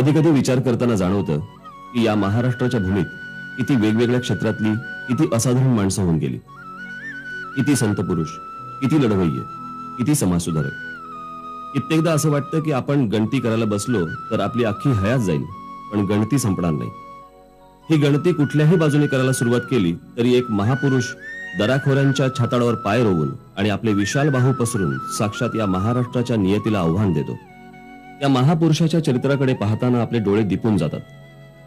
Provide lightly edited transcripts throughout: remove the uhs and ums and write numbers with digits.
कधी कधी विचार करताना जाणवतं की या महाराष्ट्राच्या भूमीत किती वेगवेगळ्या क्षेत्रातली किती असाधारण माणसं होऊन गेली, किती संत पुरुष, किती लढवय्ये, किती समाजसुधारक. कित्येकदा असं वाटतं की आपण गणती करायला बसलो तर आपली अख्खी हयात जाईल, पण गणती संपणार नाही. ही गणती कुठल्याही बाजूने करायला सुरुवात केली तरी एक महापुरुष दराखोऱ्यांच्या छाताडावर पाय रोवून आणि आपले विशाल बाहू पसरून साक्षात या महाराष्ट्राच्या नियतीला आव्हान देतो. त्या महापुरुषाच्या चरित्राकडे पाहताना आपले डोळे दिपून जातात.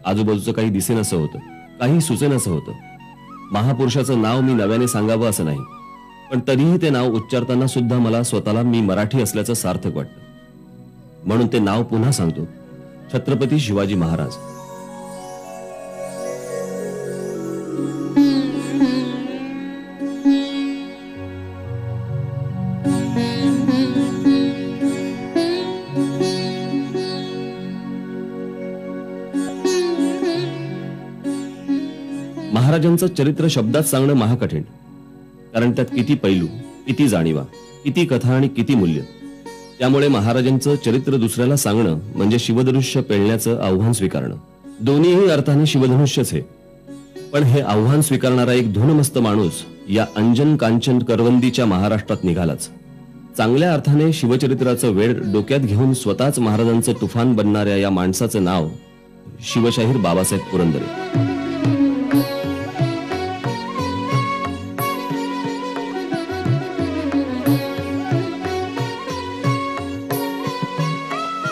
आजूबाजूचं काही दिसेनसं होतं, काही सुचेनसं होतं. महापुरुषाचं नाव मी नव्याने सांगावं असं नाही, पण तरीही ते नाव उच्चारताना सुद्धा मला स्वतःला मी मराठी असल्याचं सार्थक वाटतं. म्हणून ते नाव पुन्हा सांगतो, छत्रपती शिवाजी महाराज. महाराजांचं चरित्र शब्दात सांगणं महाकठीण, कारण त्यात किती पैलू, किती जाणीवा, किती कथा आणि किती मूल्य. त्यामुळे महाराजांचं चरित्र दुसऱ्याला सांगणं म्हणजे शिवधनुष्य पेलण्याचं आव्हान स्वीकारणं. दोन्हीही अर्थाने शिवधनुष्यच हे. पण हे आव्हान स्वीकारणारा एक धुनमस्त माणूस या अंजन कांचन करवंदीच्या महाराष्ट्रात निघालाच. चांगल्या अर्थाने शिवचरित्राचं वेळ डोक्यात घेऊन स्वतःच महाराजांचं तुफान बनणाऱ्या या माणसाचं नाव शिवशाहीर बाबासाहेब पुरंदरे.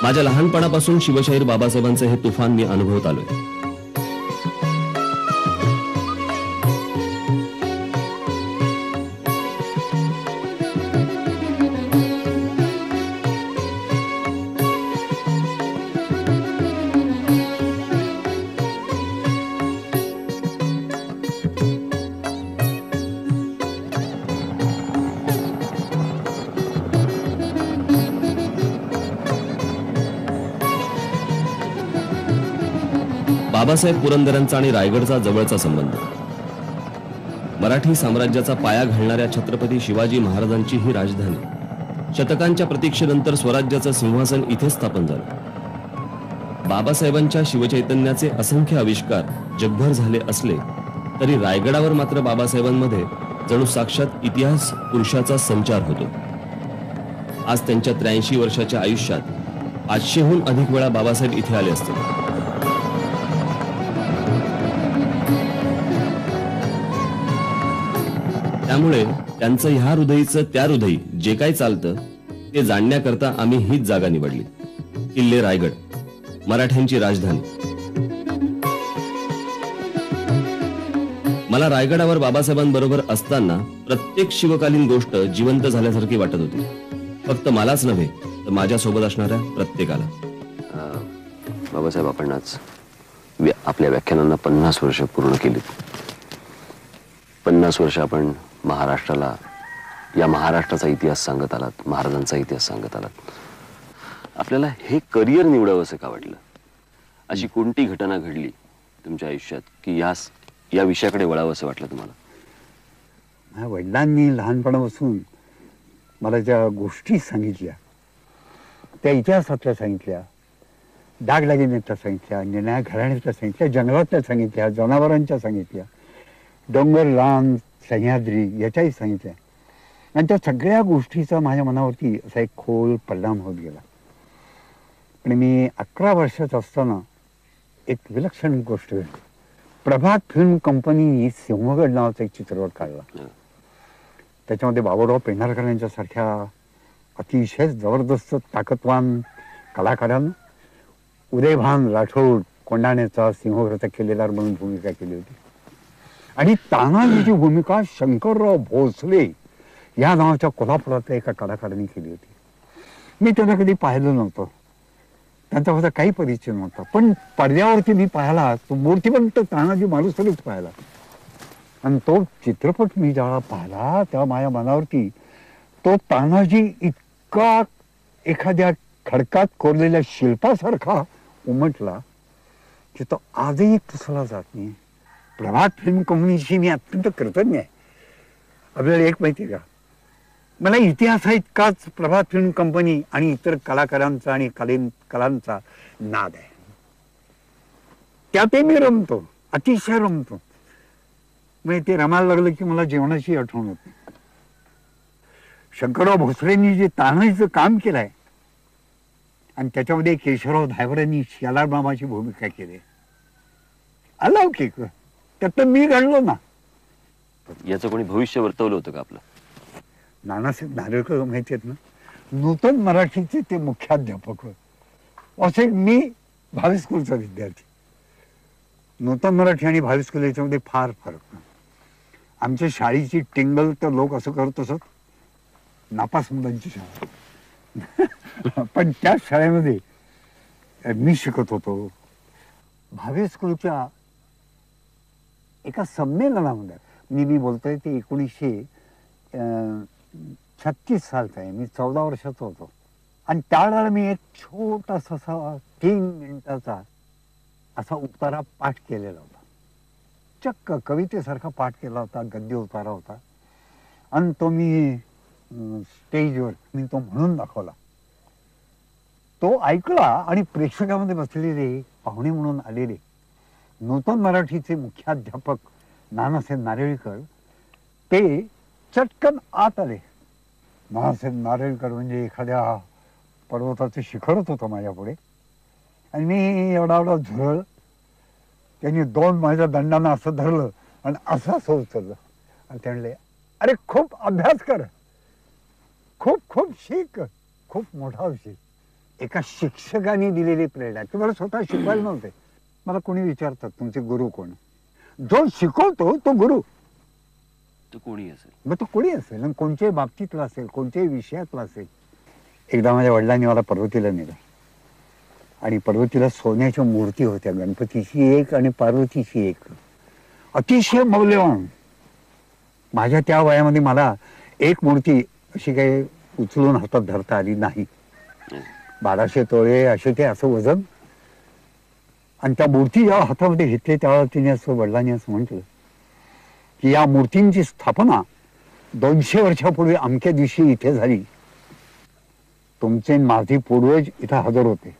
माझ्या लहानपणापासून शिवशाहीर बाबासाहेबांचे हे तुफान मी अनुभवत आलोय. बाबासाहेब पुरंदरेंचा आणि रायगडचा जवळचा संबंध. मराठी साम्राज्याचा पाया घालणाऱ्या छत्रपती शिवाजी महाराजांची ही राजधानी. शतकांच्या प्रतीक्षेनंतर स्वराज्याचं सिंहासन इथे स्थापन झालं. बाबासाहेबांच्या शिवचैतन्याचे असंख्य आविष्कार जगभर झाले असले तरी रायगडावर मात्र बाबासाहेबांमध्ये जणू साक्षात इतिहास पुरुषाचा संचार होतो. आज त्यांच्या 83 वर्षाच्या आयुष्यात 500हून अधिक वेळा बाबासाहेब इथे आले असतील. त्यामुळे त्यांचं ह्या हृदयीचं त्या हृदयी जे काही चालतं ते जाणण्याकरता आम्ही हीच जागा निवडली. किल्ले रायगड, मराठ्यांची राजधानी. मला रायगडावर बाबासाहेबांबरोबर असताना प्रत्येक शिवकालीन गोष्ट जिवंत झाल्यासारखी वाटत होती. फक्त मलाच नव्हे तर माझ्या सोबत असणाऱ्या प्रत्येकाला. बाबासाहेब, आपण आज आपल्या व्याख्यानांना 50 वर्ष पूर्ण केली. 50 वर्ष आपण महाराष्ट्राला, या महाराष्ट्राचा इतिहास सांगत आलात, महाराजांचा इतिहास सांगत आलात. आपल्याला हे करिअर निवडावं असं का वाटलं? अशी कोणती घटना घडली तुमच्या आयुष्यात की या विषयाकडे वळावं असं वाटलं तुम्हाला? वडिलांनी लहानपणापासून मला ज्या गोष्टी सांगितल्या, त्या इतिहासातल्या सांगितल्या, दागदागिन्यातल्या सांगितल्या, निर्णया घराण्यातल्या सांगितल्या, जंगलातल्या सांगितल्या, जनावरांच्या सांगितल्या, डोंगर, रान, सह्याद्री याच्याही सांगितल्या. आणि त्या सगळ्या गोष्टीचा माझ्या मनावरती असा एक खोल परिणाम होत गेला. आणि मी 11 वर्षाचा असताना एक विलक्षण गोष्ट घडली. प्रभात फिल्म कंपनीने सिंहगड नावाचा एक चित्रपट काढला. त्याच्यामध्ये बाबूराव पेंढारकर यांच्यासारख्या अतिशय जबरदस्त ताकदवान कलाकारांना उदयभान राठोड कोंडाण्याचा सिंहगडचा किल्लेदार म्हणून भूमिका केली होती. आणि तानाजीची भूमिका शंकरराव भोसले या नावाच्या कोल्हापुरातल्या एका कलाकारांनी केली होती. मी त्यांना कधी पाहिलं नव्हतं, त्यांचा माझा काही परिचय नव्हता. पण पडद्यावरती मी पाहिला तो मूर्तिमंत तानाजी मालुसरेच पाहिला. आणि तो चित्रपट मी जेव्हा पाहिला तेव्हा माझ्या मनावरती तो तानाजी इतका एखाद्या खडकात कोरलेल्या शिल्पासारखा उमटला की तो आजही पुसला जात नाही. प्रभात फिल्म कंपनीशी मी अत्यंत कृतज्ञ आहे. आपल्याला एक माहिती का, मला इतिहास इतकाच प्रभात फिल्म कंपनी आणि इतर कलाकारांचा आणि कलांचा नाद आहे. त्यातही मी रमतो, अतिशय रमतो. म्हणजे ते रमायला लागलं की मला जेवणाची आठवण होती. शंकरराव भोसलेंनी जे तान्हाईचं काम केलंय आणि त्याच्यामध्ये केशवराव धायवरांनी शेलार मामाची भूमिका केली, अलौकिक. त्यात मी घडलो ना. याचं कोणी भविष्य वर्तवलं होतं का आपलं? नानासाहेब नारळकर माहिती आहेत ना, नूतन मराठीचे ते मुख्याध्यापक होते. असे मी भावी स्कूलचा विद्यार्थी. नूतन मराठी आणि भावी स्कूल याच्यामध्ये फार फरक नाही. आमच्या शाळेची टिंगल तर लोक असं करत असत, नापास मुलांची शाळा. पण त्या शाळेमध्ये मी शिकत होतो. भावी स्कूलच्या एका संमेलनामध्ये मी बोलतोय ते 1936 सालचा आहे. मी 14 वर्षाचा होतो. आणि त्यावेळेला मी एक छोटासा 3 मिनिटाचा असा उतारा पाठ केलेला होता. चक्क कवितेसारखा पाठ केला होता, गद्य उतारा होता. आणि तो मी स्टेजवर मी तो म्हणून दाखवला. तो ऐकला आणि प्रेक्षकामध्ये बसलेले पाहुणे म्हणून आलेले नूतन मराठीचे मुख्याध्यापक नानासाहेब नारळीकर ते चटकन आत आले. नानासाहेब नारळीकर म्हणजे एखाद्या पर्वताचं शिखरच होतं माझ्या पुढे. आणि मी एवढा झुरळ. त्यांनी 2 माझ्या दंडानं असं धरलं आणि असं उचललं आणि ते म्हणले, अरे खूप अभ्यास कर, खूप खूप शिक, खूप मोठा होशील. एका शिक्षकाने दिलेली प्रेरणा. की मला स्वतः शिकवायला नव्हते. मला कोणी विचारतात तुमचे गुरु कोण? जो शिकवतो तो गुरु. तो कोणी असेल, मग तो कोणी असेल आणि कोणत्याही बाबतीतला असेल, कोणत्याही विषयातला असेल. एकदा माझ्या वडिलांनी मला पर्वतीला नेलं आणि पर्वतीला सोन्याच्या मूर्ती होत्या, गणपतीची एक आणि पार्वतीची एक, अतिशय मौल्यवान. माझ्या त्या वयामध्ये मला एक मूर्ती अशी काही उचलून हातात धरता आली नाही. 1200 तोळे असे ते असं वजन. आणि त्या मूर्ती जेव्हा हातामध्ये घेतली त्यावेळेला तिने असं वडिलांनी असं म्हटलं की या मूर्तींची स्थापना 200 वर्षापूर्वी अमक्या दिवशी इथे झाली. तुमचे माझे पूर्वज इथं हजर होते.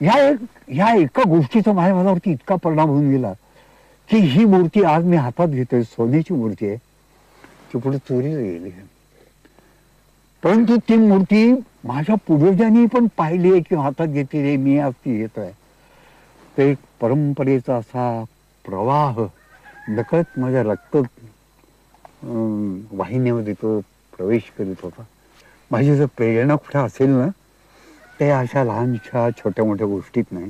ह्या एका गोष्टीचा माझ्या मनावरती इतका परिणाम होऊन गेला की ही मूर्ती आज मी हातात घेतोय, सोन्याची मूर्ती आहे, ती पुढे चोरीला गेली. परंतु ती मूर्ती माझ्या पूर्वजांनी पण पाहिली आहे किंवा हातात घेतली आहे, मी आज ती घेतोय. ते परंपरेचा असा प्रवाह नकळत माझ्या रक्त वाहिन्यामध्ये तो प्रवेश करीत होता. माझी जर प्रेरणा कुठे असेल ना, ते अशा लहानशा छोट्या मोठ्या गोष्टीत नाही.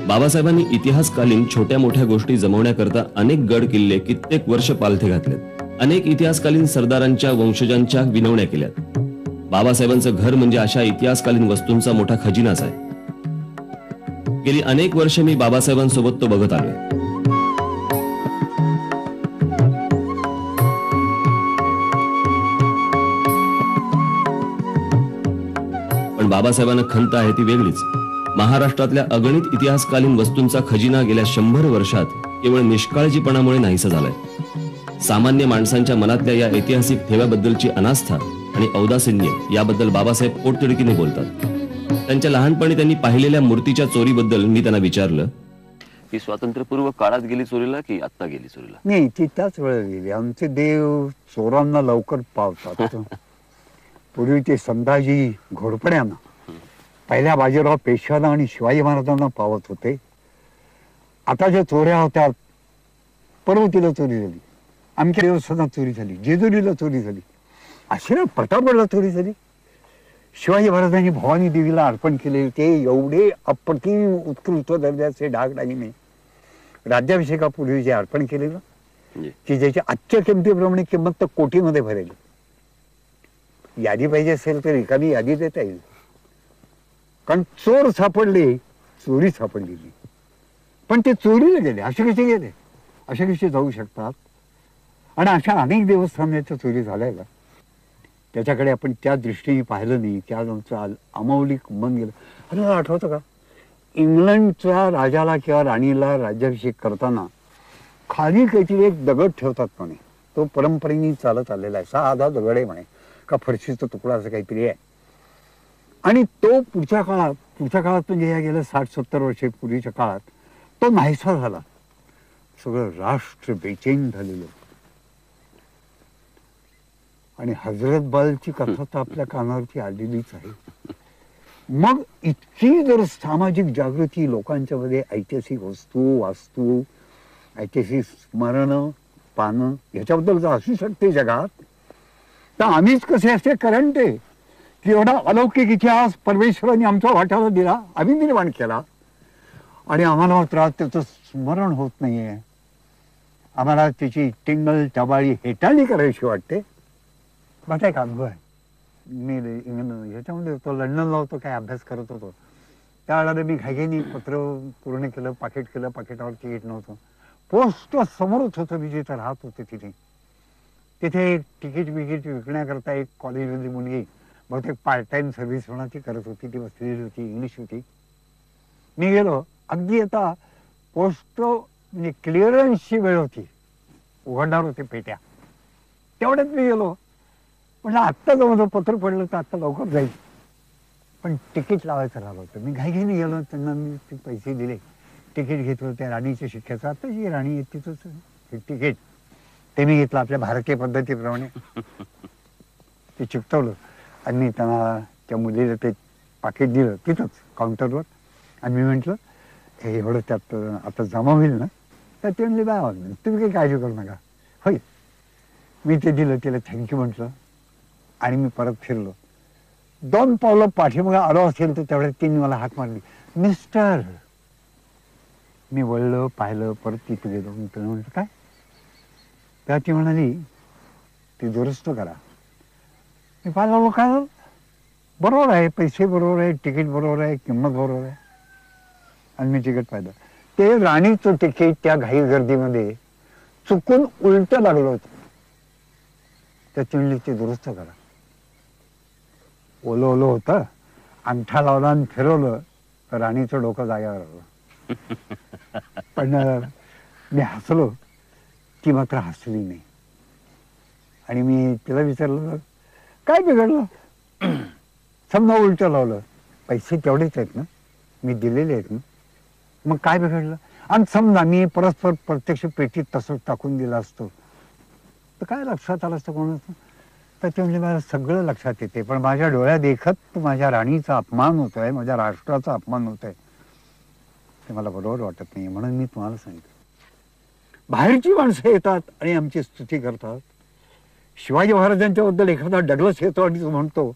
बाबासाहेबांनी इतिहासकालीन छोट्या मोठ्या गोष्टी जमवण्याकरता अनेक गड किल्ले कित्येक वर्ष पालथे घातलेत. अनेक इतिहासकालीन सरदारांच्या वंशजांच्या विनवण्या केल्यात. बाबासाहेबांचं घर म्हणजे अशा इतिहासकालीन वस्तूंचा मोठा खजिनाच आहे. गेली अनेक वर्ष मी बाबासाहेबांसोबत तो बघत आलोय. पण बाबासाहेबांना खंत आहे ती वेगळीच. महाराष्ट्रातल्या अगणित इतिहासकालीन वस्तूंचा खजिना गेल्या 100 वर्षात केवळ निष्काळजीपणामुळे नाहीसा झालाय. सामान्य माणसांच्या मनातल्या या ऐतिहासिक ठेव्याबद्दलची अनास्था आणि औदासिन्य याबद्दल बाबासाहेब पोटतिडकीने बोलतात. त्यांच्या लहानपणी त्यांनी पाहिलेल्या मूर्तीच्या चोरीबद्दल मी त्यांना विचारलं. ही स्वातंत्र्यपूर्व काळात गेली चोरीला की आत्ता गेली चोरीला? नाही, ती त्याच वेळेला गेली. आमचे देव चोरांना लवकर पावतात. पूर्वी ते संताजी घोरपड्यांना, पहिल्या बाजीराव पेशव्यांना आणि शिवाजी महाराजांना पावत होते. आता ज्या चोऱ्या होत्या, पर्वतीला चोरी झाली, आमच्या देवस्थानात चोरी झाली, जेजुरीला चोरी झाली, अशी प्रतापगडला चोरी झाली. शिवाजी महाराजांनी भवानी देवीला अर्पण केले ते एवढे अप्रतिम उत्कृष्ट दर्जाचे डागडागिने राज्याभिषेकापूर्वी जे अर्पण केलेलं की ज्याची आजच्या किमतीप्रमाणे किंमत तर कोटीमध्ये भरेल. यादी पाहिजे असेल तर एखादी यादी देता येईल. कारण चोर सापडले, चोरी सापडलेली, पण ते चोरीला गेले. असे कसे गेले? असे कसे जाऊ शकतात? आणि अशा अनेक देवस्थानाच्या चोरी झाल्या का? त्याच्याकडे आपण त्या दृष्टीने पाहिलं नाही. त्या आमचं अमौलिक मन गेलं. अरे आठवतं का, इंग्लंडच्या राजाला किंवा राणीला राज्याभिषेक करताना खाली काहीतरी एक दगड ठेवतात म्हणे. तो परंपरेने चालत आलेला आहे. साधा दगड आहे म्हणे, का फरशीचा तुकडा असं काहीतरी आहे. आणि तो पुढच्या काळात म्हणजे या गेल्या 60-70 वर्षे पूर्वीच्या काळात तो नाहीसा झाला. सगळं राष्ट्र बेचैन झालेलं. आणि हजरत बलची कथा तर आपल्या कानावरती आलेलीच आहे. मग इतकी जर सामाजिक जागृती लोकांच्या मध्ये, ऐतिहासिक वस्तू, वास्तू, ऐतिहासिक स्मरण पानं ह्याच्याबद्दल जर असू शकते जगात, तर आम्हीच कसे असे करंट आहे की एवढा अलौकिक इतिहास परमेश्वरांनी आमच्या वाट्याला दिला, आम्ही निर्माण केला, आणि आम्हाला मात्र त्याचं स्मरण होत नाहीये. आम्हाला त्याची टिंगल टबाळी हेटाळणी करायची वाटते. माझा एक अनुभव आहे. मी ह्याच्यामध्ये होतो, लंडनला होतो, काय अभ्यास करत होतो. त्यावेळेला मी घाईघाईने पत्र पूर्ण केलं, पाकिट केलं, पाकिटावर तिकीट नव्हतं. पोस्ट समोरच होतं, मी जिथे राहत होते तिथे तिकीट विकण्याकरता एक कॉलेजमधली मुलगी बहुतेक पार्ट टाइम सर्व्हिस होण्याची करत होती. ती बसलेली होती, इंग्लिश होती. मी गेलो, अगदी आता पोस्ट म्हणजे क्लिअरन्सची वेळ होती, उघडणार होते पेट्या. तेवढ्यात मी गेलो, म्हणजे आत्ता जवळ पत्र पडलं तर आत्ता लवकर जाईल, पण तिकीट लावायचं राहिलं होतं. मी घाईघाईने गेलो, त्यांना मी ते पैसे दिले, तिकीट घेतलं. त्या राणीच्या शिक्क्याचं, आता जी राणी आहे तिथंच तिकीट ते मी घेतलं आपल्या भारतीय पद्धतीप्रमाणे. ते चिकटवलं आणि मी त्यांना त्या मुलीला ते पाकिट दिलं तिथंच काउंटरवर. आणि मी म्हटलं हे एवढं त्यात आता जमा होईल ना? तर ते म्हणले बा तुम्ही काही काळजी करू नका, होईल. मी ते दिलं, तिला थँक्यू म्हटलं आणि मी परत फिरलो. 2 पावलं पाठीमागे आलो असेल तर तेवढ्यात तिने मला हाक मारली, मिस्टर. मी वळलं, पाहिलं, परत तिथे गेलो. मी तुला म्हटलं काय? तेव्हा ती म्हणाली ती दुरुस्त करा. मी पाहिलं काय बरोबर आहे, पैसे बरोबर आहे, तिकीट बरोबर आहे, किंमत बरोबर आहे. आणि मी तिकीट पाहिलं, ते राणीचं तिकीट त्या घाई गर्दीमध्ये चुकून उलट लागलं होतं. त्या चिमणी ते दुरुस्त करा. ओलं ओलं होतं, अंगठा लावला आणि फिरवलं तर राणीचं डोकं जाग्यावर आलं. पण मी हसलो, ती मात्र हसली नाही. आणि मी तिला विचारलं काय बिघडलं? समजा उलट लावलं, पैसे तेवढेच आहेत ना, मी दिलेले आहेत ना, मग काय बिघडलं? आणि समजा मी परस्पर प्रत्यक्ष पेटीत तसंच टाकून दिलं असतो तर काय लक्षात आलं असतं कोणाचं? तर ते म्हणजे मला सगळं लक्षात येते, पण माझ्या डोळ्यात देखत माझ्या राणीचा अपमान होतोय, माझ्या राष्ट्राचा अपमान होतोय, ते मला बरोबर वाटत नाही. म्हणून मी तुम्हाला सांगितलं, बाहेरची माणसं येतात आणि आमची स्तुती करतात. शिवाजी महाराजांच्या बद्दल एखादा डगलस येतो आणि तो म्हणतो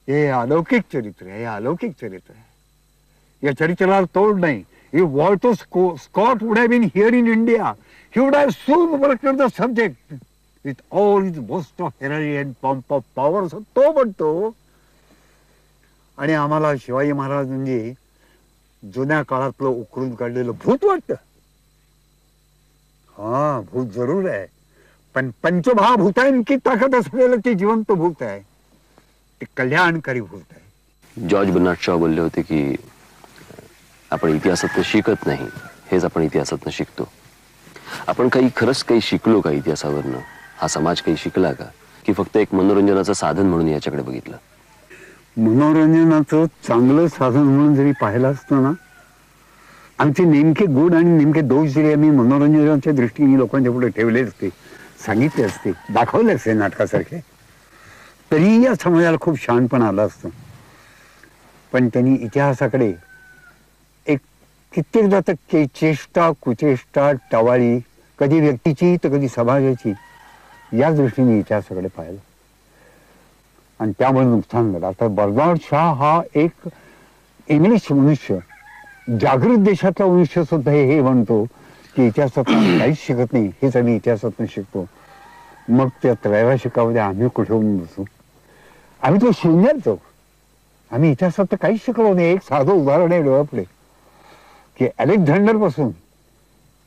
हे अलौकिक चरित्र आहे, हे अलौकिक चरित्र आहे, या चरित्राला तोड नाही. If Walter Scott would have been here in India, he would have soon worked on the subject with all his boast of heroism and pomp of power. असं तो म्हणतो. आणि आम्हाला शिवाजी महाराज म्हणजे जुन्या काळातलं उकरून काढलेलं भूत वाटतं. हा, भूत जरूर आहे, पण पंचमहाभूतांची ताकद असलेलं ते जिवंत भूत आहे, ते कल्याणकारी भूत आहे. जॉर्ज बर्नार्ड शॉ बोलले होते की आपण इतिहासातनं शिकत नाही, हेच आपण इतिहासातनं शिकतो. आपण खरंच काही शिकलो का इतिहासावरनं? हा समाज काही शिकला का, की फक्त एक मनोरंजनाचं साधन म्हणून याच्याकडे बघितलं? मनोरंजनाचं चांगलं साधन म्हणून जरी पाहिलं असतं ना, आमचे नेमके गुण आणि नेमके दोष जरी आम्ही मनोरंजनाच्या दृष्टीने लोकांच्या पुढे ठेवले असते, सांगितले असते, दाखवले असते नाटकासारखे, तरी या समाजाला खूप शहाणपण आलं असतं. पण त्यांनी इतिहासाकडे एक कित्येकदा तर चेष्टा कुचेष्टा टवाळी, कधी व्यक्तीची तर कधी समाजाची, या दृष्टीने इतिहासाकडे पाहिलं आणि त्यामुळे नुकसान झालं. आता बर्नार्ड शॉ हा एक इंग्लिश मनुष्य, जागृत देशातला मनुष्य सुद्धा हे म्हणतो की इतिहासातून काहीच शिकत नाही, हेच आम्ही इतिहासातून शिकतो. मग त्या त्रैवार्षिकामध्ये आम्ही कुठे होऊन बसू? आम्ही तो शून्यात जाऊ. आम्ही इतिहासात तर काहीच शिकलो नाही. एक साधं उदाहरण आहे डोळ्यापुढे की अलेक्झांडर पासून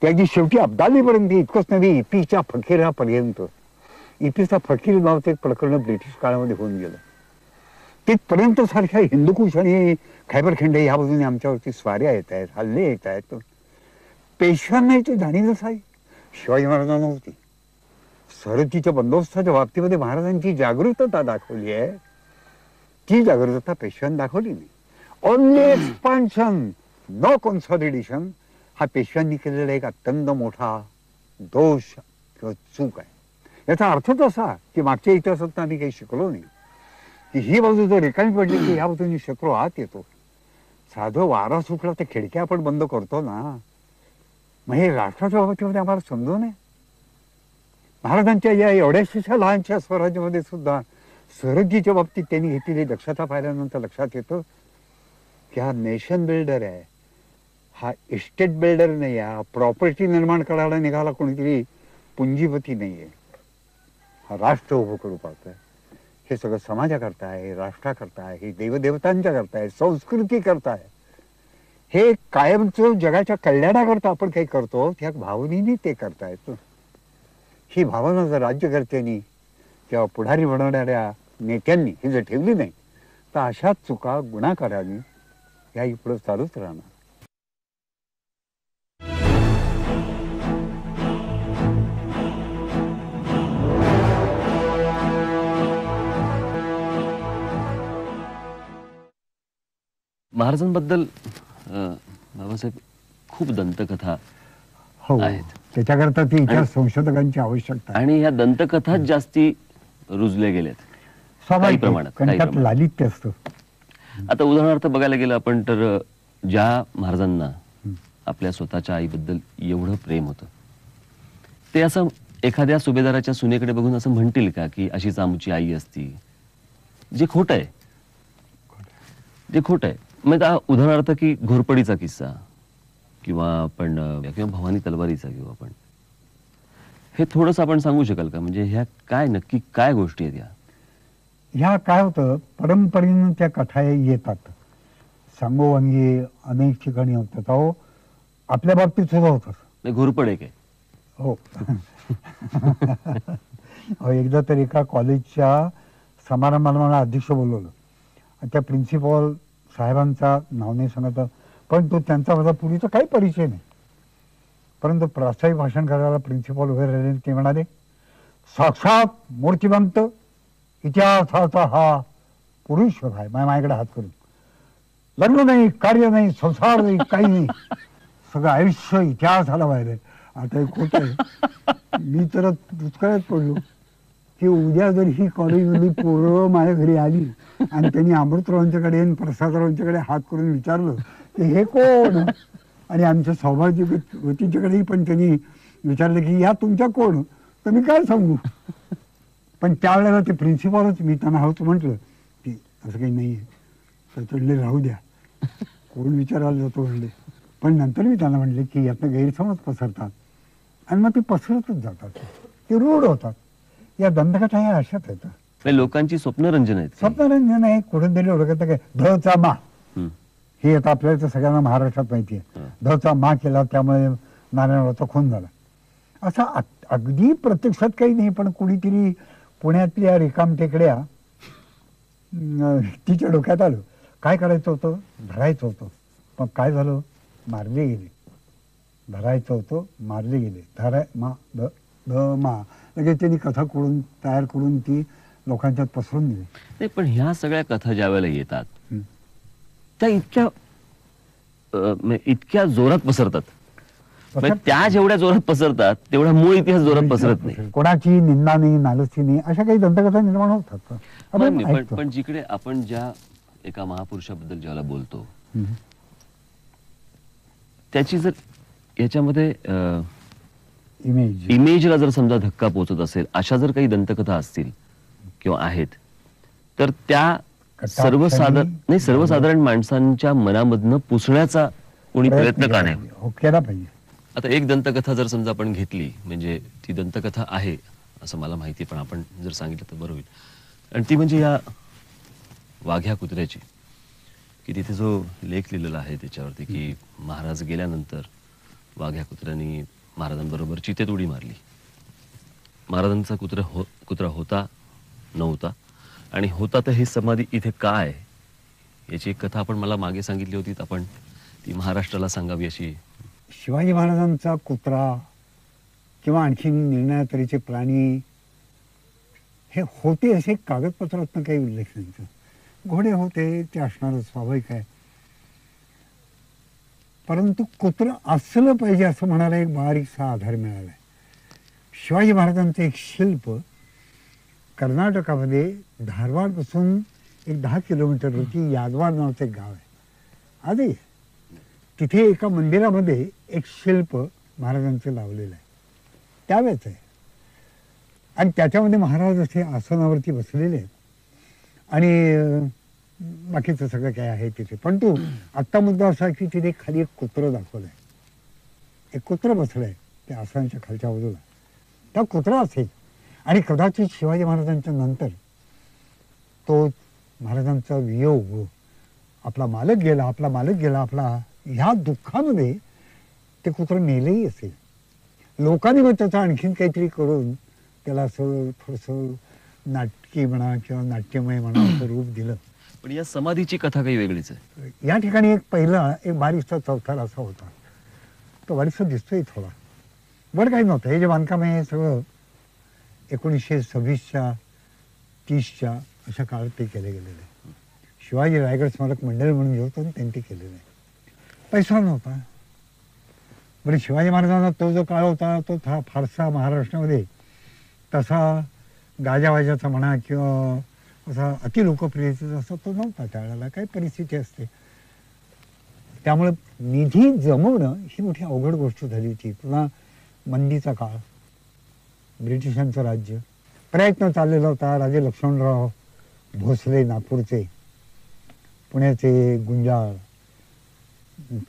त्याची शेवटी अब्दालीपर्यंत, इतकंच नव्हे इपीच्या फकीरापर्यंत. इपीचा फकीर नावाचं एक प्रकरण ब्रिटिश काळामध्ये होऊन गेलं. तिथपर्यंत सारख्या हिंदुकुश आणि खैबर-खिंड ह्या बाजूने आमच्यावरती स्वाऱ्या येत आहेत, हल्ले येत आहेत. पेशव्यांना याची जाणीवच आहे, शिवाजी महाराजांना होती. सरहद्दीच्या बंदोबस्ताच्या बाबतीमध्ये महाराजांची जागरूकता दाखवली आहे. ती जागरूकता पेशव्यांनी दाखवली नाही. ओनली एक्सपान्शन, नो कॉन्सॉलिडेशन, हा पेशव्यांनी केलेला एक अत्यंत मोठा दोष किंवा चूक आहे. याचा अर्थच असा की मागच्या इतिहासात आम्ही काही शिकलो नाही, की ही बाजू जर रिकामी पडली की ह्या बाजूनी शत्रू आत येतो. साधं वारा सुटला तर खिडक्या आपण बंद करतो ना. मग हे राष्ट्राच्या बाबतीमध्ये आम्हाला समजू नये. महाराजांच्या या एवढ्याशा लहानशा स्वराज्यामध्ये सुद्धा सरहद्दीच्या बाबतीत त्यांनी घेतलेली दक्षता पाहिल्यानंतर लक्षात येतं की हा नेशन बिल्डर आहे, हा इस्टेट बिल्डर नाही आहे, हा प्रॉपर्टी निर्माण करायला निघाला कोणीतरी पुंजीपती नाही आहे. हा राष्ट्र उभं करू पाहतोय. हे सगळं समाजाकरता आहे, राष्ट्राकरता आहे, हे देवदेवतांच्या करता आहे, संस्कृती करता आहे. हे कायमचं जगाच्या कल्याणाकरता आपण काही करतो त्या भावनेनी ते करता येतं. ही भावना जर राज्यकर्त्यांनी किंवा पुढारी बनवणाऱ्या नेत्यांनी ही जर ठेवली नाही तर अशाच चुका गुन्हाकारांनी या पुढे चालूच राहणार. महाराजांबद्दल बाबासाहेब खूप दंतकथा हो, आहेत. त्याच्याकरता ती इतिहास संशोधकांची आवश्यकता आहे. आणि या दंतकथाच जास्ती रुजल्या गेल्यात काही स्वाभाविक प्रमाणात, कारण काही त्यात प्रमाणात. लालित्य असतं. आता उदाहरणार्थ बघायला गेलं आपण तर ज्या महाराजांना आपल्या स्वतःच्या आईबद्दल एवढं प्रेम होतं ते असं एखाद्या सुभेदाराच्या सुनेकडे बघून असं म्हणतील का की अशीच आमची आई असती, जे खोट आहे. जे खोट आहे म्हणजे उदाहरणार्थ की घोरपडीचा किस्सा किंवा आपण किंवा भवानी तलवारीचा घेऊ आपण, हे थोडंसं आपण सांगू शकाल का? म्हणजे ह्या काय नक्की काय गोष्टी आहेत या? ह्या काय होतं, परंपरेनं त्या कथा येतात, सांगोवांगी अनेक ठिकाणी होतात. अहो आपल्या बाबतीत सुद्धा होतात. घोरपड आहे काय? हो. अहो, एकदा तर एका कॉलेजच्या समारंभाला मला अध्यक्ष बोलवलं आणि त्या प्रिन्सिपॉल साहेबांचा नाव नाही सांगत, पण तो त्यांचा माझा पूर्वीचा काही परिचय नाही. परंतु प्रास्ताविक भाषण करायला प्रिन्सिपॉल उभे राहिले. ते म्हणाले, साक्षात मूर्तिमंत इतिहासाचा हा पुरुष आहे. माझ्याकडे हात करून, लग्न नाही, कार्य नाही, संसार नाही, काही नाही, सगळं आयुष्य इतिहासाला बाहेर. आता हे खोट आहे. मी तर दुष्काळात पडलो की उद्या जर ही कॉलेजमधली पोरं माझ्या घरी आली आणि त्यांनी अमृतरावांच्याकडे आणि प्रसादरावांच्याकडे हात करून विचारलं की हे कोण, आणि आमच्या सौभाग्यवतींच्याकडेही पण त्यांनी विचारलं की या तुमच्या कोण, तर मी काय सांगू. पण त्यावेळेला ते प्रिन्सिपॉलच, मी त्यांना हवंच म्हटलं की असं काही नाही आहे, तर चढले राहू द्या, कोण विचारायला जातो म्हणले. पण नंतर मी त्यांना म्हणले की यातनं गैरसमज पसरतात आणि मग ते पसरतच जातात, ते रूढ होतात. या दंतकथा ह्या अशाच आहेत. लोकांची स्वप्नरंजन आहेत. स्वप्नरंजन आहे. कुठून तरी ओळखत काय धचा मा, हे आता आपल्याला तर सगळ्यांना महाराष्ट्रात माहिती आहे. धचा मा केला त्यामुळे नारायणरावचा खून झाला, असं अगदी प्रत्यक्षात काही नाही. पण कुणीतरी पुण्यातल्या रिकाम टेकड्या तिच्या डोक्यात आलं, काय करायचं होतं, धरायचं होतं. पण काय झालं, मारले गेले. धरायचं होतं, मारले गेले. लगेच त्यांनी कथा करून तयार करून ती लोकांच्यात पसरून दिली. नाही, पण ह्या सगळ्या कथा ज्या वेळेला येतात त्या इतक्या जोरात पसरतात. त्या जेवढ्या जोरात पसरतात तेवढा मूळ इतिहास जोरात पसरत नाही. कोणाची निंदा नाही, नालस्ती नाही, अशा काही दंतकथा निर्माण होतात. पण जिकडे आपण ज्या एका महापुरुषाबद्दल ज्याला बोलतो त्याची जर याच्यामध्ये इमेजला जर समजा धक्का पोहोचत असेल, अशा जर काही दंतकथा असतील किंवा आहेत, तर त्या सर्वसाधारण माणसांच्या मनामधनं पुसण्याचा कोणी प्रयत्न का नाही केला पाहिजे. आता एक दंतकथा जर समजा आपण घेतली, म्हणजे ती दंतकथा आहे असं मला माहिती, पण आपण जर सांगितलं तर बरं होईल. आणि ती म्हणजे या वाघ्या कुत्र्याची, की तिथे जो लेख लिहिलेला आहे त्याच्यावरती की महाराज गेल्यानंतर वाघ्या कुत्र्यानी महाराजांबरोबर चितेत उडी मारली. महाराजांचा कुत्रा होता नव्हता, आणि होता तर ही समाधी इथे काय, याची एक कथा आपण मला मागे सांगितली होती, आपण ती महाराष्ट्राला सांगावी अशी. शिवाजी महाराजांचा कुत्रा किंवा आणखी निर्णया तऱ्हेचे प्राणी हे होते असे कागदपत्रातनं काही उल्लेख नाही. घोडे होते, ते असणारच, स्वाभाविक आहे. परंतु कुत्रं असलं पाहिजे असं म्हणायला एक बारीकसा आधार मिळाला आहे. शिवाजी महाराजांचं एक शिल्प कर्नाटकामध्ये धारवाडपासून एक 10 किलोमीटरवरती यादवाड नावाचं एक गाव आहे. आधी तिथे एका मंदिरामध्ये एक शिल्प महाराजांचं लावलेलं आहे, त्यावेळेच आहे. आणि त्याच्यामध्ये महाराज असे आसनावरती बसलेले आहेत आणि बाकीचं सगळं काय आहे तिथे. पण तू आत्ता मुद्दा असा की तिथे खाली एक कुत्रं दाखवलं आहे, एक कुत्रं बसलं आहे त्या आसनाच्या खालच्या बाजूला. त्या कुत्रा असेल आणि कदाचित शिवाजी महाराजांच्या नंतर तो महाराजांचा वियोग, आपला मालक गेला, आपला ह्या दुःखामध्ये ते कुत्रं मेलंही असेल. लोकांनी मग त्याचं आणखीन काहीतरी करून त्याला असं थोडंसं नाटकी म्हणा किंवा नाट्यमय म्हणा असं रूप दिलं. पण या समाधीची कथा काही वेगळीच आहे. या ठिकाणी एक पहिला एक बारीकसा चौथार असा होता, तो बारीकसा दिसतोय थोडा, बरं काही नव्हतं. हे जे बांधकाम आहे सगळं 1926च्या 30च्या अशा काळात ते केले गेलेलं आहे. शिवाजी रायगड स्मारक मंडळ म्हणून जे होतं त्यांनी ते केलेलं आहे. पैसा नव्हता. बरं, शिवाजी महाराजांचा तो जो काळ होता तो फारसा महाराष्ट्रामध्ये तसा गाजावाजाचा म्हणा किंवा असा अतिलोकप्रियतेचा असा तो नव्हता. त्यावेळेला काही परिस्थिती असते, त्यामुळे निधी जमवणं ही मोठी अवघड गोष्ट झाली होती. पुन्हा मंदीचा काळ, ब्रिटिशांचं राज्य, प्रयत्न चाललेला होता. राजे लक्ष्मणराव भोसले नागपूरचे, पुण्याचे गुंजाळ,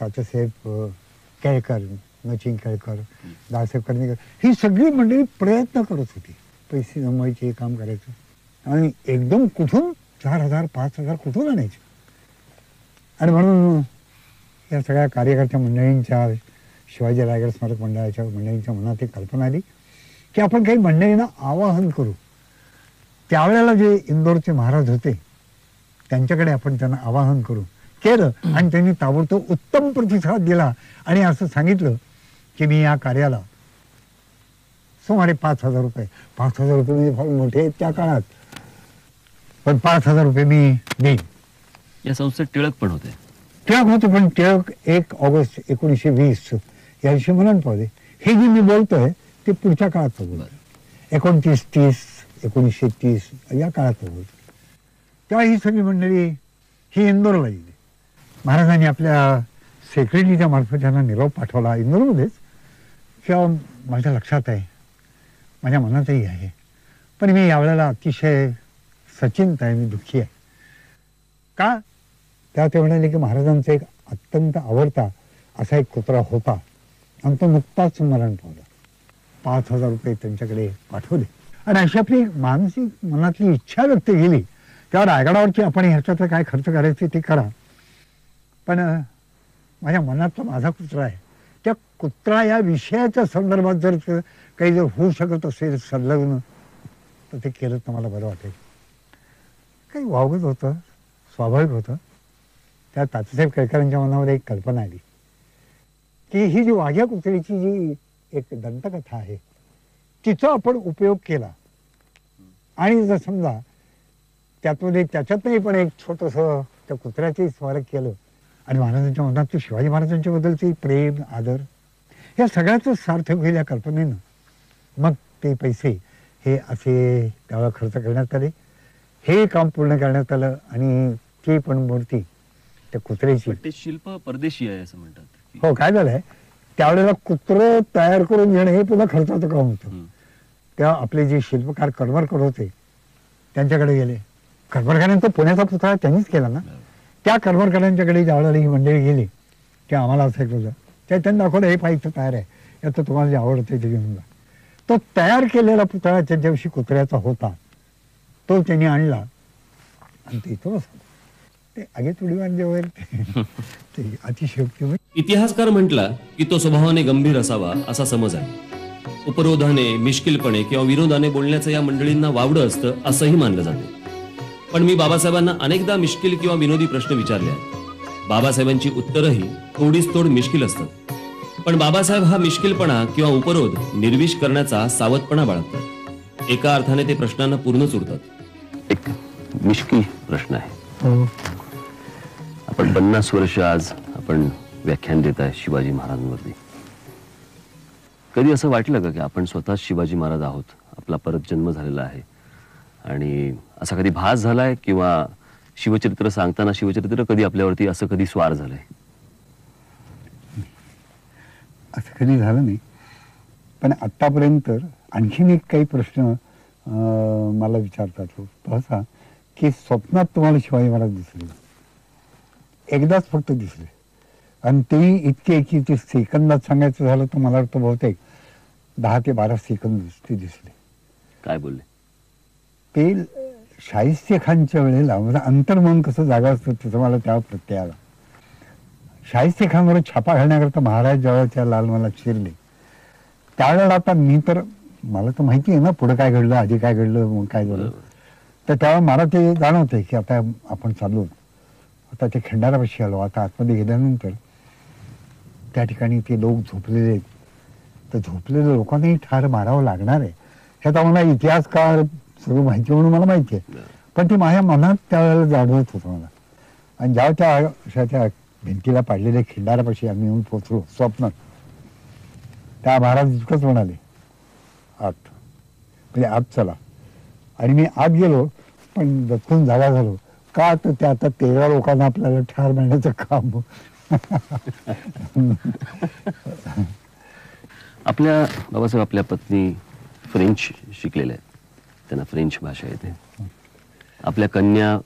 तात्यासाहेब केळकर, नचिन केळकर, दादासाहेब कर्णिकर, ही सगळी मंडळी प्रयत्न करत होती पैसे जमवायचे, काम करायचं. आणि एकदम कुठून 4,000 5,000 कुठून आणायचे. आणि म्हणून या सगळ्या कार्यकर्त्या मंडळींच्या, शिवाजी रायगड स्मारक मंडळाच्या मंडळींच्या मनात एक कल्पना आली की आपण काही मंडळींना आवाहन करू. त्यावेळेला जे इंदोरचे महाराज होते त्यांच्याकडे आपण त्यांना आवाहन करू. केलं आणि त्यांनी ताबडतोब उत्तम प्रतिसाद दिला आणि असं सांगितलं की मी या कार्याला सुमारे 5,000 रुपये, 5,000 रुपये म्हणजे फार मोठे आहेत त्या काळात, पण 5,000 रुपये मी देईन. या संस्थेत टिळक पण होते. टिळक होते, पण टिळक 1 ऑगस्ट 1920 या दिवशी मरण पावले. हे जे मी बोलतोय ते पुढच्या काळात बोलतो, 29-30 1930 या काळात बोलतो. तेव्हा ही सगळी मंडळी ही इंदोरला गेली. महाराजांनी आपल्या सेक्रेटरीच्या मार्फत त्यांना निरोप पाठवला इंदोरमध्येच. किंवा माझ्या लक्षात आहे, माझ्या मनातही आहे, पण मी यावेळेला अतिशय सचिंत आहे, मी दुःखी आहे. का? तेव्हा ते म्हणाले की महाराजांचा एक अत्यंत आवडता असा एक कुत्रा होता आणि तो नुकताच मरण पावला. 5,000 रुपये त्यांच्याकडे पाठवले आणि अशी आपली मानसिक मनातली इच्छा व्यक्त केली. तेव्हा रायगडावरची आपण ह्याच्यात काय खर्च करायचे ते करा, पण माझ्या मनातला माझा कुत्रा आहे, त्या कुत्रा या विषयाच्या संदर्भात जर काही जर होऊ शकत असेल संलग्न तर ते केलं तर मला बरं वाटेल. काही वावगत होतं, स्वाभाविक होतं. त्या तात्यासाहेब केळकरांच्या मनामध्ये एक कल्पना आली की ही जी वाघ्या कुत्र्याची जी एक दंतकथा आहे तिचा आपण उपयोग केला आणि जर समजा त्यातमध्ये त्याच्यातही पण एक छोटंसं त्या कुत्र्याचंही स्मारक केलं आणि महाराजांच्या मनात शिवाजी महाराजांच्या बद्दलचे प्रेम, आदर या सगळ्याच सार्थक होईल या कल्पनेनं. मग ते पैसे हे असे त्यावेळेला खर्च करण्यात आले. हे काम पूर्ण करण्यात आलं आणि ती पण मूर्ती त्या कुत्र्याची. ते शिल्प परदेशी आहे असं म्हणतात. हो, काय झालंय त्यावेळेला कुत्रं तयार करून घेणं हे पुन्हा खर्चाचं काम होतं. तेव्हा आपले जे शिल्पकार करमरकर होते त्यांच्याकडे गेले. करमरकरांचा पुण्याचा पुतळा त्यांनीच केला ना. त्या करमरकरांच्याकडे ज्यावेळेला ही मंडळी गेली की आम्हाला असं ऐकलं, त्या त्यांनी दाखवलं हे पाहिजे तयार आहे, याचं तुम्हाला जे आवडतं ते घेऊन जा. तो तयार केलेला पुतळा त्यांच्याविषयी कुत्र्याचा होता, तो त्यांनी आणला आणि ते इथं बसवला. ते आगीत उडी मारली वगैरे ते अतिशयोक्ती. इतिहासकार म्हटला की तो स्वभावाने गंभीर असावा असा समज आहे. उपरोधाने, मिश्किलपणे किंवा विरोधाने बोलण्याचं या मंडळींना वावडं असतं असंही मानलं जातं. पण मी बाबासाहेबांना अनेकदा मिश्किल किंवा विनोदी प्रश्न विचारले आहेत. बाबासाहेबांची उत्तरंही थोडीच थोड मिश्किल असतात. पण बाबासाहेब हा मिश्किलपणा किंवा उपरोध निर्विष करण्याचा सावधपणा बाळगतात. एका अर्थाने ते प्रश्नांना पूर्णच उरतात. एक मिश्किल प्रश्न आहे. हो. आपण 50 वर्ष आज आपण व्याख्यान देत आहे शिवाजी महाराजांवरती. कधी असं वाटलं का की आपण स्वतः शिवाजी महाराज आहोत, आपला परत जन्म झालेला आहे, आणि असा कधी भास झालाय किंवा शिवचरित्र सांगताना शिवचरित्र कधी आपल्यावरती असं कधी स्वार झालंय? असं कधी झालं नाही, पण आत्तापर्यंत आणखीन एक काही प्रश्न मला विचारतात तो असा की स्वप्नात तुम्हाला शिवाजी महाराज दिसले? एकदाच फक्त दिसले, आणि तेही इतके की ते सेकंदात सांगायचं झालं तर मला वाटतं बहुतेक 10 ते 12 सेकंद ते दिसले. काय बोलले? ते शाहिस्ते खानच्या वेळेला माझं अंतर्मन कसं जागा असतं त्याचा मला तेव्हा प्रत्यय आला. शाहिस्ते खानवर छापा घालण्याकरता महाराज जेव्हा त्या लालमहालात शिरले त्यावेळेला, आता मी तर मला तर माहिती आहे ना पुढे काय घडलं, आधी काय घडलं, मग काय झालं, तर तेव्हा मला ते जाणवतंय की आता आपण चाललो, आता ते खंडारापाशी आलो. आता आतमध्ये गेल्यानंतर त्या ठिकाणी ते लोक झोपलेले आहेत, तर झोपलेल्या लोकांनाही ठार मारावं लागणार आहे ह्याचा मला इतिहासकार सगळं माहिती म्हणून मला माहिती आहे, पण ते माझ्या मनात त्यावेळेला जाणवत होतं मला. आणि जेव्हा त्या अशा त्या भिंतीला पाडलेल्या खिंडारापाशी आम्ही येऊन पोचलो स्वप्नात, त्या महाराज इतकंच म्हणाले आत, म्हणजे आत चला. आणि मी आत गेलो, पण दचकून जागा झालो का, तर ते आता 13 लोकांना आपल्याला ठार मारण्याचं काम. आपल्या बाबासाहेब, आपल्या पत्नी फ्रेंच शिकलेल्या आहेत, त्यांना फ्रेंच भाषा येते. आपल्या कन्या,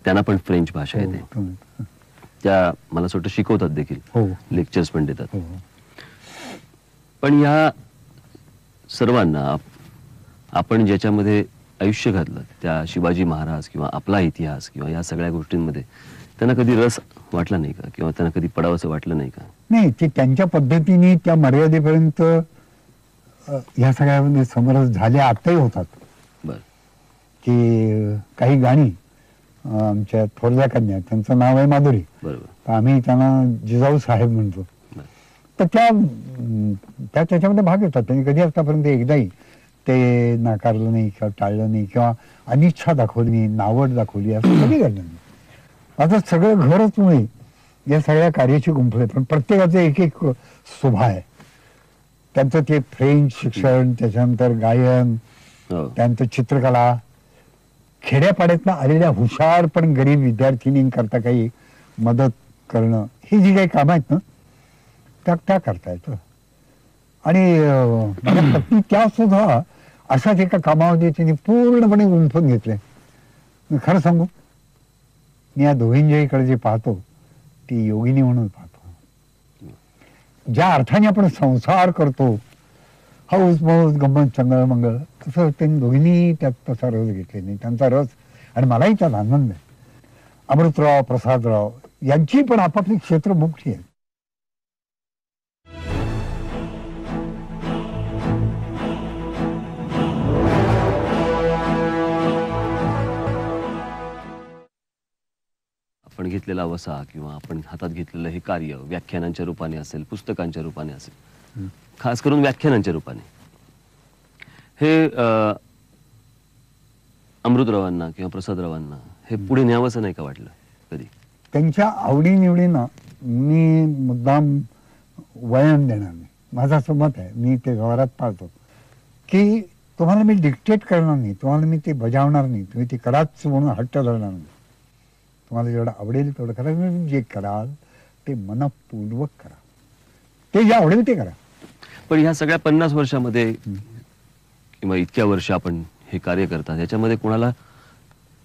त्यांना पण फ्रेंच भाषा येते. त्या मला असं वाटतं शिकवतात देखील, हो. लेक्चर्स पण देतात. हो. पण या सर्वांना आपण ज्याच्यामध्ये आयुष्य घातलं, त्या शिवाजी महाराज किंवा आपला इतिहास किंवा या सगळ्या गोष्टींमध्ये त्यांना कधी रस वाटला नाही का, किंवा त्यांना कधी पडावंसं वाटलं नाही का? नाही, ते त्यांच्या पद्धतीने त्या मर्यादेपर्यंत ह्या सगळ्यामध्ये समरस झाले, आताही होतात. बर. की काही गाणी आमच्या थोरल्या कन्या, त्यांचं नाव आहे माधुरी, बरोबर. तर आम्ही त्यांना जिजाऊ साहेब म्हणतो, तर त्या त्याच्यामध्ये भाग घेतात. त्यांनी कधी आतापर्यंत एकदाही ते नाकारलं नाही किंवा टाळलं नाही किंवा अनिच्छा दाखवली नाही, नावड दाखवली, असं कधी घडलं नाही. आता सगळं घरच मुळे या सगळ्या कार्याची गुंफले, पण प्रत्येकाचं एक एक शोभा आहे. त्यांचं ते फ्रेंच शिक्षण, त्याच्यानंतर गायन, त्यांचं चित्रकला, खेड्यापाड्यातनं आलेल्या हुशार पण गरीब विद्यार्थिनींकरता काही मदत करणं, ही जी काही कामं आहेत ना त्या करता येतं. आणि माझ्या पत्नी त्या सुद्धा अशाच एका कामामध्ये तिने पूर्णपणे गुंफून घेतले. मी खरं सांगू, मी या दोघींच्याकडे जे पाहतो ती योगिनी म्हणून पाहतो. ज्या अर्थाने आपण संसार करतो, हौस मौस गंमत चंगळ मंगळ, तसं त्यांनी दोघींनी त्यात तसा रस घेतले नाही. त्यांचा रस, आणि मलाही त्यात आनंद आहे. अमृतराव, प्रसादराव यांची पण आपापली क्षेत्र मोठी आहेत. आपण घेतलेला वसा किंवा आपण हातात घेतलेलं हे कार्य व्याख्यानांच्या रूपाने असेल, पुस्तकांच्या रूपाने असेल, खास करून व्याख्यानांच्या रूपाने, हे अमृतरावांना किंवा प्रसादरावांना हे पुढे न्यावंसं नाही का वाटलं कधी? त्यांच्या आवडीनिवडीनं मी मुद्दाम वळण देणार नाही. माझं असं मत आहे, मी ते व्यवहारात पाळतो, की तुम्हाला मी डिक्टेट करणार नाही, तुम्हाला मी ते बजावणार नाही, तुम्ही ते कराच म्हणून हट्ट धरणार नाही. तुम्हाला जेवढं आवडेल तेवढं करा, जे कराल ते मनपूर्वक करा, ते जे आवडेल ते करा. पण ह्या सगळ्या 50 वर्षामध्ये किंवा इतक्या वर्ष आपण हे कार्य करतात, याच्यामध्ये कोणाला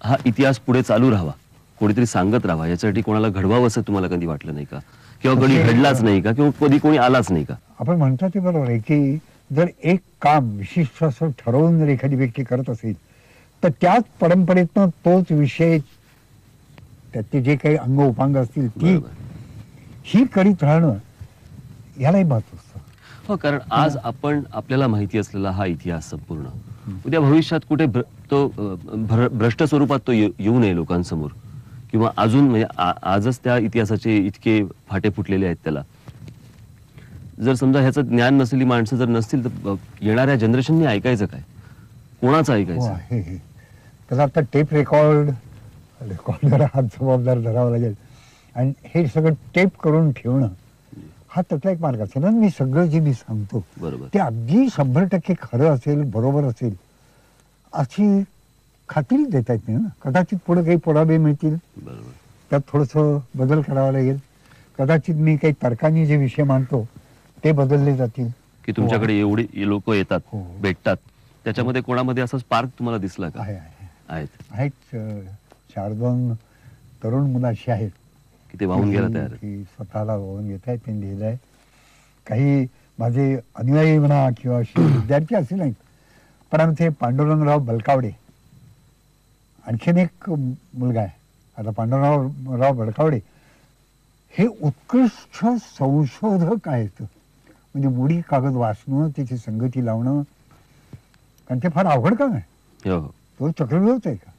हा इतिहास पुढे चालू राहावा, कोणीतरी सांगत राहावा, याच्यासाठी कोणाला घडवावं असं तुम्हाला कधी वाटलं नाही का, किंवा कधी घडलाच नाही का, किंवा कधी कोणी आलाच नाही का? आपण म्हणतो ते बरोबर आहे की जर एक काम विशिष्ट असं ठरवून जर एखादी व्यक्ती करत असेल तर त्याच परंपरेतनं तोच विषय, त्याचे जे काही अंग उपांग असतील ती ही करीत राहणं, यालाही महत्व असतं. हो, कारण आज आपण आपल्याला माहिती असलेला हा इतिहास संपूर्ण उद्या भविष्यात कुठे तो भ्रष्ट स्वरूपात तो येऊ नये लोकांसमोर, किंवा अजून म्हणजे आजच त्या इतिहासाचे इतके फाटे फुटलेले आहेत त्याला, जर समजा ह्याचं ज्ञान नसलेली माणसं जर नसतील तर येणाऱ्या जनरेशनने ऐकायचं काय, कोणाचं ऐकायचं? तर आता टेप रेकॉर्ड रेकॉर्डर हा जबाबदार धरावा लागेल. आणि हे सगळं टेप करून ठेवणं हा त्यातला एक मार्ग असेल. मी सगळं जे मी सांगतो बरोबर. ते अगदी 100% खरं असेल, बरोबर असेल अशी खात्री देता येत नाही ना. कदाचित पुढे काही पुरावे मिळतील, बरोबर. त्यात थोडंसं बदल करावा लागेल. कदाचित मी काही तर्काने जे विषय मांडतो ते बदलले जातील. की तुमच्याकडे एवढी लोक येतात, हो. भेटतात, त्याच्यामध्ये कोणामध्ये असा स्पार्क तुम्हाला दिसला का? आहेत 4-2 तरुण मुलं अशी आहेत की ते वाहून गेला तयार आहेत? की स्वतःला वाहून घेत आहेत. त्यांनी लिहिलंय. काही माझे अनुयायी म्हणा किंवा असे विद्यार्थी असे नाहीत, पण आमचे पांडुरंगराव बलकावडे आणखीन एक मुलगा आहे. आता पांडुरंगराव बलकावडे हे उत्कृष्ट संशोधक आहेत. म्हणजे मोडी कागद वाचणं, त्याची संगती लावणं, कारण ते फार अवघड काम आहे. हो. तो चक्रव्यूहच आहे का,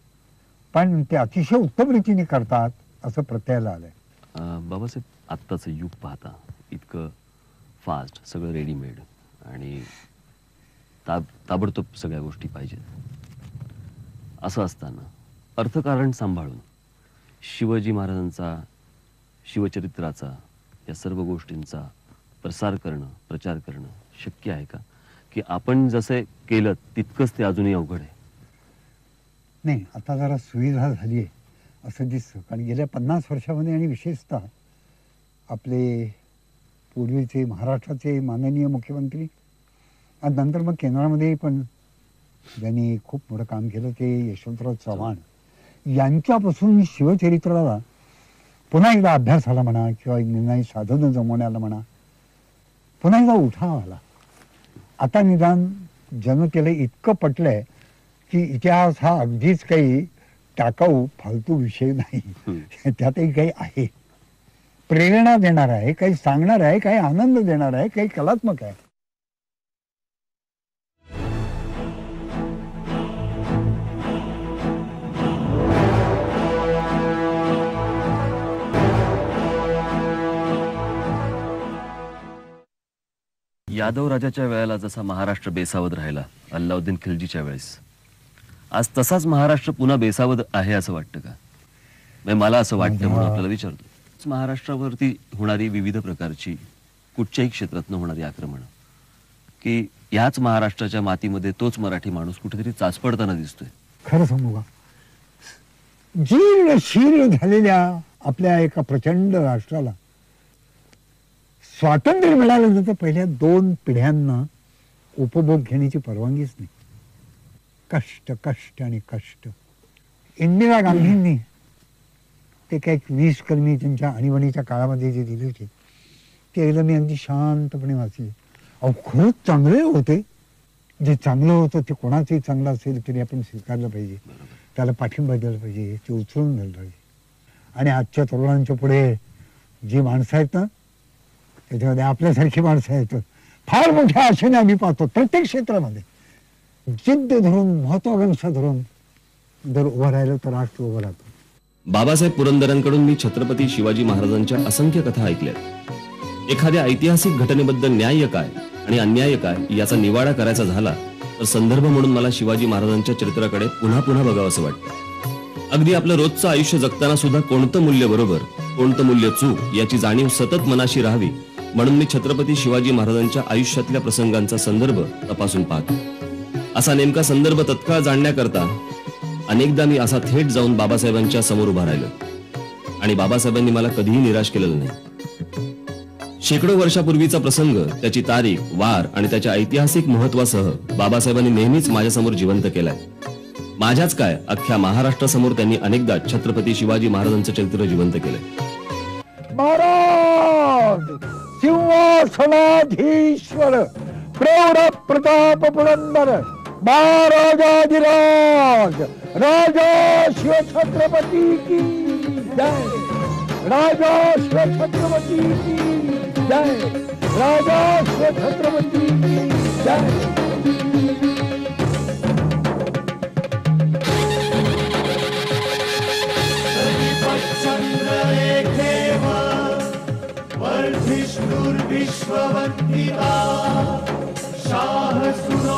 पण ते अतिशय उत्तम रीतीने करतात असं प्रत्ययाला आलंय. बाबासाहेब, आत्ताचं युग पाहता इतकं फास्ट, सगळं रेडीमेड आणि ताबडतोब सगळ्या गोष्टी पाहिजेत, असं असताना अर्थकारण सांभाळून शिवाजी महाराजांचा, शिवचरित्राचा, या सर्व गोष्टींचा प्रसार करणं, प्रचार करणं शक्य आहे का? की आपण जसे केलं तितकंच ते अजूनही अवघड आहे? नाही, आता जरा सुविधा झाली आहे असं दिसतं. कारण गेल्या 50 वर्षामध्ये आणि विशेषतः आपले पूर्वीचे महाराष्ट्राचे माननीय मुख्यमंत्री आणि नंतर मग केंद्रामध्ये पण ज्यांनी खूप मोठं काम केलं ते यशवंतराव चव्हाण यांच्यापासून शिवचरित्राला पुन्हा एकदा अभ्यासाला म्हणा किंवा निर्णय साधनं जमवण्याला म्हणा पुन्हा एकदा उठाव आला. आता निदान जनतेला इतकं पटलंय की इतिहास हा अगदीच काही टाकाऊ फालतू विषय नाही. त्यातही काही आहे, प्रेरणा देणार आहे, काही सांगणार आहे, काही आनंद देणार आहे, काही कलात्मक आहे. यादव राजाच्या वेळेला जसा महाराष्ट्र बेसावध राहिला अल्लाउद्दीन खिलजीच्या वेळेस, आज तसाच महाराष्ट्र पुन्हा बेसावध आहे असं वाटतं का? म्हणजे मला असं वाटतं म्हणून आपल्याला विचारतो. महाराष्ट्रावरती होणारी विविध प्रकारची कुठच्याही क्षेत्रातनं होणारी आक्रमणं, की याच महाराष्ट्राच्या मातीमध्ये तोच मराठी माणूस कुठेतरी चाचपडताना दिसतोय. खरं सांगू का, जीर्ण शीर्ण झालेल्या आपल्या एका प्रचंड राष्ट्राला स्वातंत्र्य मिळाल्यानंतर पहिल्या 2 पिढ्यांना उपभोग घेण्याची परवानगीच नाही. कष्ट कष्ट आणि कष्ट. इंदिरा गांधींनी ते काही 20 कलमी त्यांच्या आणीबाणीच्या काळामध्ये जे दिले होते ते एकदा मी अगदी शांतपणे वाचले. अहो, खरंच चांगले होते. जे चांगलं होतं ते कोणाचंही चांगलं असेल तरी आपण स्वीकारलं पाहिजे, त्याला पाठिंबा दिला पाहिजे, ते उचलून दिलं पाहिजे. आणि आजच्या तरुणांच्या पुढे जी माणसं आहेत ना, त्याच्यामध्ये आपल्यासारखी माणसं आहेत. फार मोठ्या आशेने आम्ही पाहतो प्रत्येक क्षेत्रामध्ये जिद्द धरून, महत्वाकांक्षा धरून जर उभं राहिलं तर राष्ट्र उभं राहतं. बाबासाहेब पुरंदरेंकडून मी छत्रपती शिवाजी महाराजांच्या असंख्य कथा ऐकल्यात. एखाद्या ऐतिहासिक घटनेबद्दल न्याय काय आणि अन्याय काय याचा निवाडा करायचा झाला तर संदर्भ म्हणून मला शिवाजी महाराजांच्या चरित्राकडे पुन्हा पुन्हा बघावंसं वाटतं. अगदी आपलं रोजचं आयुष्य जगताना सुद्धा कोणतं मूल्य बरोबर, कोणतं मूल्य चूक याची जाणीव सतत मनाशी राहावी म्हणून मी छत्रपती शिवाजी महाराजांच्या आयुष्यातल्या प्रसंगांचा संदर्भ तपासून पाहतो. असा नेमका संदर्भ तत्काळ जाणण्याकरता अनेकदा मी असा थेट जाऊन बाबासाहेबांच्या समोर उभा राहिलो आणि बाबासाहेबांनी मला कधीही निराश केलेलं नाही. शेकडो वर्षापूर्वीचा प्रसंग, त्याची तारीख, वार आणि त्याच्या ऐतिहासिक महत्वासह बाबासाहेबांनी नेहमीच माझ्यासमोर जिवंत केलाय. माझ्याच काय, अख्ख्या महाराष्ट्रासमोर त्यांनी अनेकदा छत्रपती शिवाजी महाराजांचं चरित्र जिवंत केलंय. महाराज सिंहासनाधीश्वर प्रौढ प्रताप पुरंदर महाराजाधिराज राजा शिवछत्रपती की जय. राजा शिवछत्रपती की जय. राजा शिवछत्रपती की जय. विश्ववंदिता शाह सुर